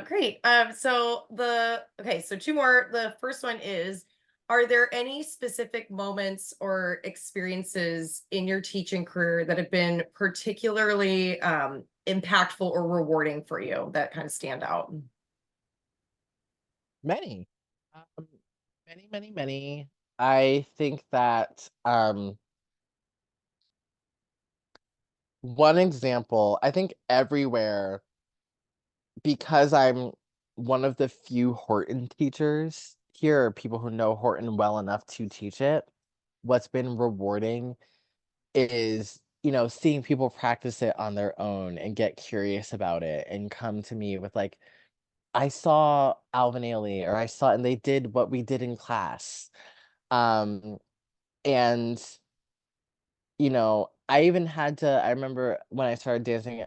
Great. So two more. The first one is, are there any specific moments or experiences in your teaching career that have been particularly impactful or rewarding for you that kind of stand out? Many. Um, many, many, many. I think that one example, I think everywhere, because I'm one of the few Horton teachers here, are people who know Horton well enough to teach it. What's been rewarding is, seeing people practice it on their own and get curious about it and come to me with like, I saw Alvin Ailey, or I saw, and they did what we did in class. Um, and I even had to, I remember when I started dancing,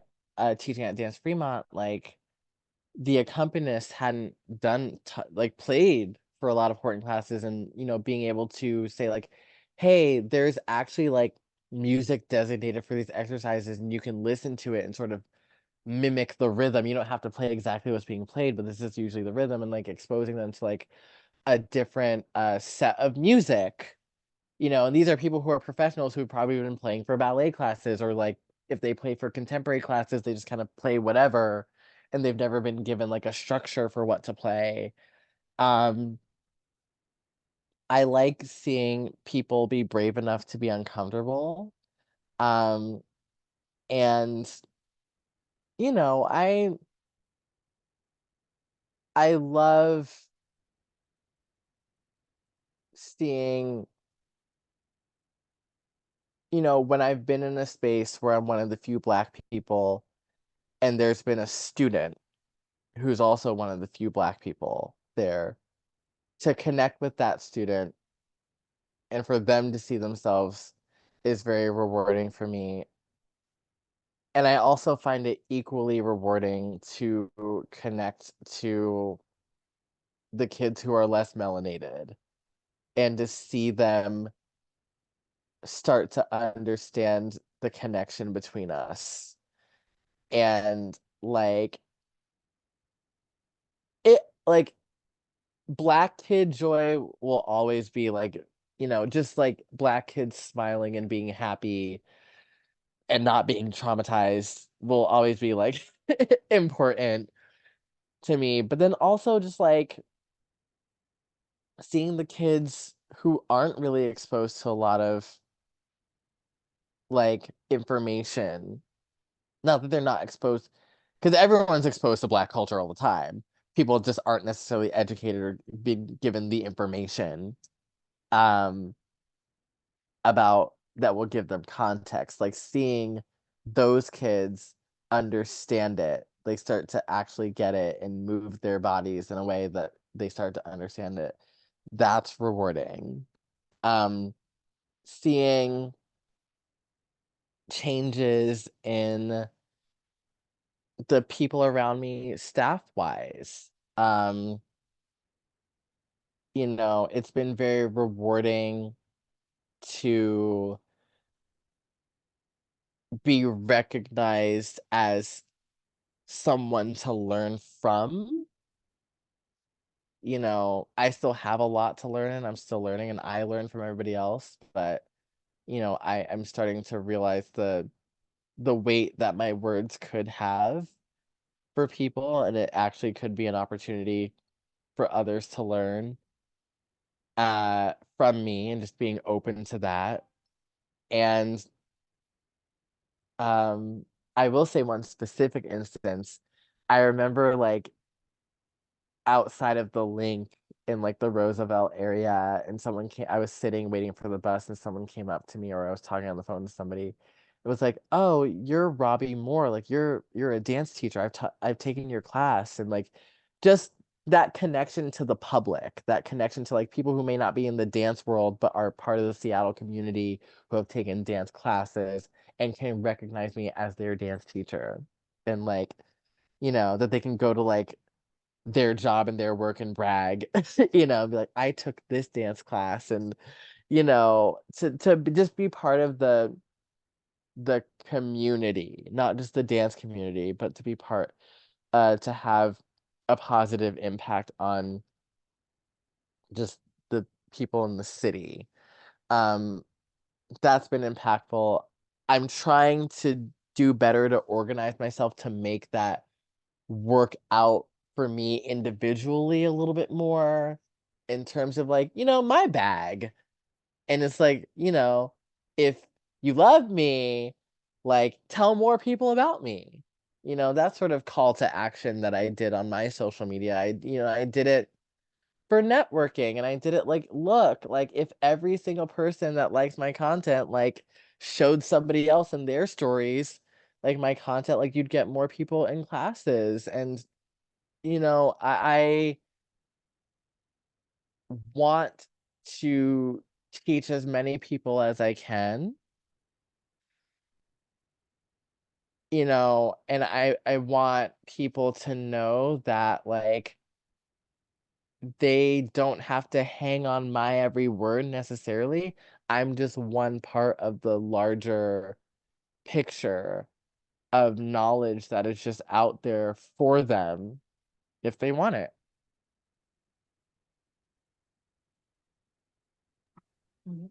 teaching at Dance Fremont, like the accompanist hadn't like played for a lot of Horton classes, and being able to say like, hey, there's actually like music designated for these exercises, and you can listen to it and sort of mimic the rhythm. You don't have to play exactly what's being played, but this is usually the rhythm, and like exposing them to like a different set of music. And these are people who are professionals who probably been playing for ballet classes, or like if they play for contemporary classes, they just kind of play whatever, and they've never been given like a structure for what to play. Um, I like seeing people be brave enough to be uncomfortable. Um, and you know, I I love seeing, when I've been in a space where I'm one of the few Black people, and there's been a student who's also one of the few Black people there, to connect with that student and for them to see themselves is very rewarding for me. And I also find it equally rewarding to connect to the kids who are less melanated and to see them start to understand the connection between us. And like it, like Black kid joy will always be like, just like Black kids smiling and being happy and not being traumatized will always be like important to me. But then also just like seeing the kids who aren't really exposed to a lot of like information. Not that they're not exposed, because everyone's exposed to Black culture all the time. People just aren't necessarily educated or being given the information um about that will give them context. Like seeing those kids understand it, they start to actually get it and move their bodies in a way that they start to understand it. That's rewarding. Um, Seeing changes in the people around me staff wise. It's been very rewarding to be recognized as someone to learn from. I still have a lot to learn, and I'm still learning, and I learn from everybody else, but I'm starting to realize the weight that my words could have for people, and it actually could be an opportunity for others to learn from me, and just being open to that. And um I will say one specific instance. I remember like outside of the link in like the Roosevelt area, and I was sitting waiting for the bus, and someone came up to me, or I was talking on the phone to somebody. It was like, oh, you're Robbi A.Moore, like you're a dance teacher, I've taken your class. And like just that connection to the public, that connection to like people who may not be in the dance world but are part of the Seattle community, who have taken dance classes and can recognize me as their dance teacher. And like, that they can go to like their job and their work and brag, be like, I took this dance class. And just be part of the community, not just the dance community, but to be part to have a positive impact on just the people in the city. That's been impactful. I'm trying to do better to organize myself to make that work out for me individually a little bit more in terms of like, my bag. And it's like, if you love me, like tell more people about me. That sort of call to action that I did on my social media. I did it for networking, and I did it like, look, like if every single person that likes my content like showed somebody else in their stories like my content, like you'd get more people in classes. And I want to teach as many people as I can, and I want people to know that like they don't have to hang on my every word necessarily. I'm just one part of the larger picture of knowledge that is just out there for them if they want it.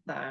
That